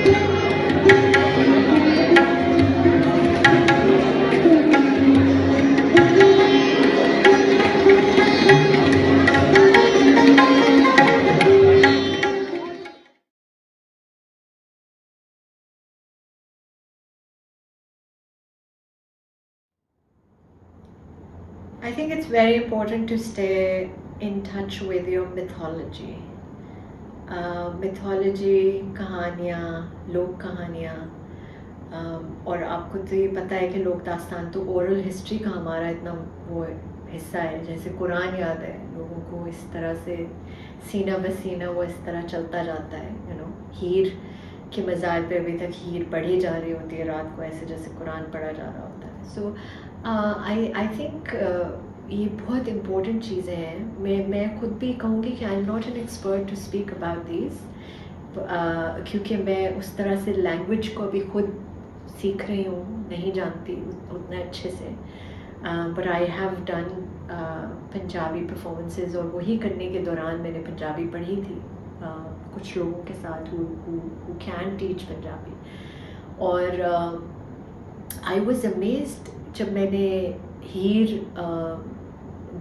I think it's very important to stay in touch with your mythology. Mythology, कहानियाँ, लोक कहानियाँ, और आपको तो ये पता है कि लोक दास्तान तो ओरल हिस्ट्री का हमारा इतना वो हिस्सा है, जैसे कुरान याद है लोगों को, इस तरह से सीना बसीना वो इस तरह चलता जाता है, हीर के मज़ार पे अभी तक हीर पढ़ी जा रही होती है रात को, ऐसे जैसे कुरान पढ़ा जा रहा होता है. सो आई थिंक ये बहुत इम्पोर्टेंट चीज़ें हैं. मैं खुद भी कहूँगी कि I am not an expert to speak about this, क्योंकि मैं उस तरह से लैंग्वेज को अभी खुद सीख रही हूँ, नहीं जानती उतना अच्छे से. But I have done Punjabi performances, और वही करने के दौरान मैंने पंजाबी पढ़ी थी कुछ लोगों के साथ who can teach पंजाबी. और आई वॉज अमेज्ड जब मैंने हीर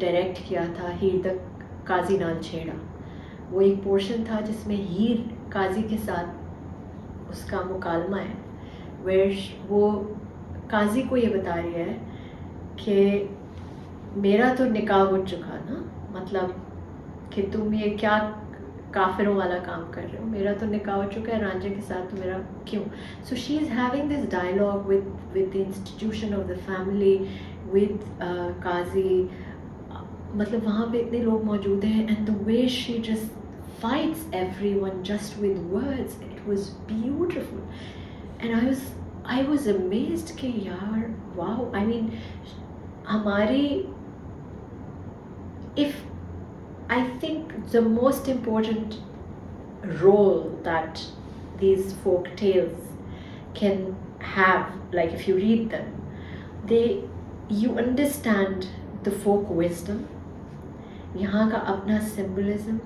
डायरेक्ट किया था, हीर द काजी नाल छेड़ा. वो एक पोर्शन था जिसमें हीर काजी के साथ उसका मुकालमा है, वेयर वो काजी को ये बता रही है कि मेरा तो निकाह हो चुका ना, मतलब कि तुम ये क्या काफिरों वाला काम कर रहे हो, मेरा तो निकाह हो चुका है रांझे के साथ, तो मेरा क्यों. So she is having this dialogue with the institution of the family, with Qazi. मतलब वहाँ पे इतने लोग मौजूद हैं, and the way she just fights everyone just with words, it was beautiful. And I was amazed कि यार वाओ, आई मीन हमारी, if I think the most important role that these folk tales can have, like if you read them, you understand the folk wisdom, यहाँ का अपना symbolism.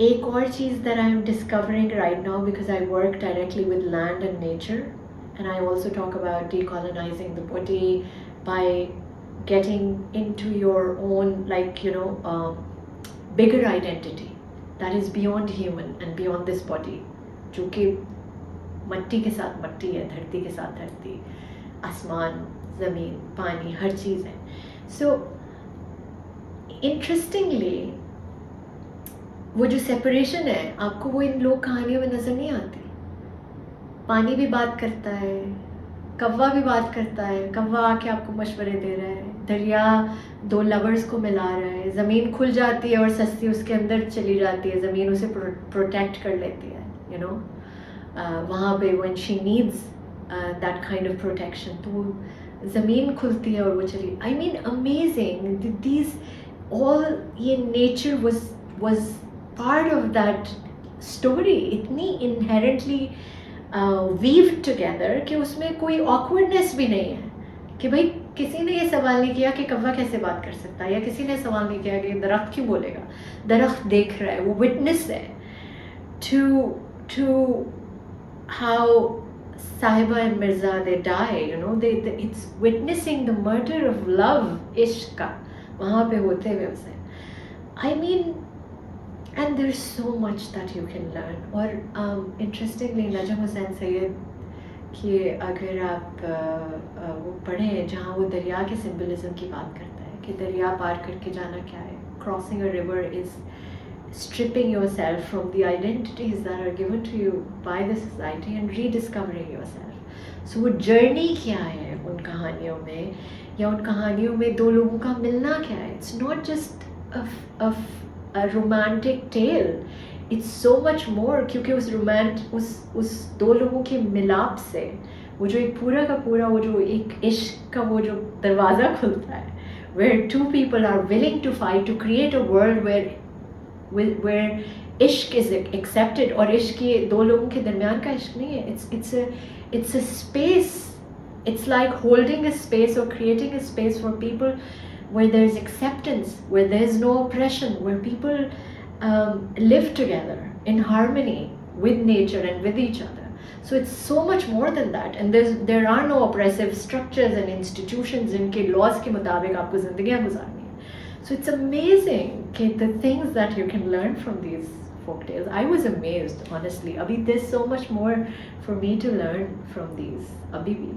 एक और चीज़ that I am discovering right now, because I work directly with land and nature, and I also talk about decolonizing the body by getting into your own, like bigger identity that is beyond human and beyond this body, जो कि मट्टी के साथ मट्टी है, धरती के साथ धरती, आसमान, ज़मीन, पानी, हर चीज़ है. So interestingly वो जो सेपरेशन है आपको वो इन लोक कहानियों में नज़र नहीं आती. पानी भी बात करता है, कौवा भी बात करता है, कौवा आके आपको मशवरे दे रहा है, दरिया दो लवर्स को मिला रहा है, ज़मीन खुल जाती है और सस्ती उसके अंदर चली जाती है, ज़मीन उसे प्रोटेक्ट कर लेती है, वहाँ पे when she needs that kind of protection, तो ज़मीन खुलती है और वो चली. I mean amazing, these all, ये nature was part of that story, इतनी inherently weaved together कि उसमें कोई awkwardness भी नहीं है कि भाई किसी ने ये सवाल नहीं किया कि कौवा कैसे बात कर सकता है, या किसी ने सवाल नहीं किया कि दरख्त क्यों बोलेगा. दरख्त देख रहा है, वो विटनेस है to how Sahiba and Mirza they die, it's witnessing the murder of love, इश्क का वहाँ पे होते हुए उसे. I mean, and there's so much that you can learn. और interestingly नजम हुसैन सैयद कि अगर आप वो पढ़ें जहाँ वो दरिया के सिम्बलिज्म की बात करता है कि दरिया पार करके जाना क्या है, crossing a river is stripping yourself from the identities that are given to you by the society and rediscovering yourself. So वो journey क्या है उन कहानियों में, या उन कहानियों में दो लोगों का मिलना क्या है. It's not just a romantic tale, it's so much more, क्योंकि उस दो लोगों के मिलाप से वो जो एक पूरा का पूरा वो जो एक इश्क का वो जो दरवाज़ा खुलता है, where two people are willing to fight to create a world where इश्क is accepted. और इश्क ये दो लोगों के दरमियान का इश्क नहीं है, it's a space, it's like holding a space or creating a space for people where there is acceptance, where there is no oppression, where people live together in harmony with nature and with each other. So it's so much more than that, and there are no oppressive structures and institutions जिनके laws के मुताबिक आपको ज़िंदगियाँ गुजारनी है. So it's amazing the things that you can learn from these folk tales. I was amazed, honestly. Abhi, there's so much more for me to learn from these. Abhi bhi.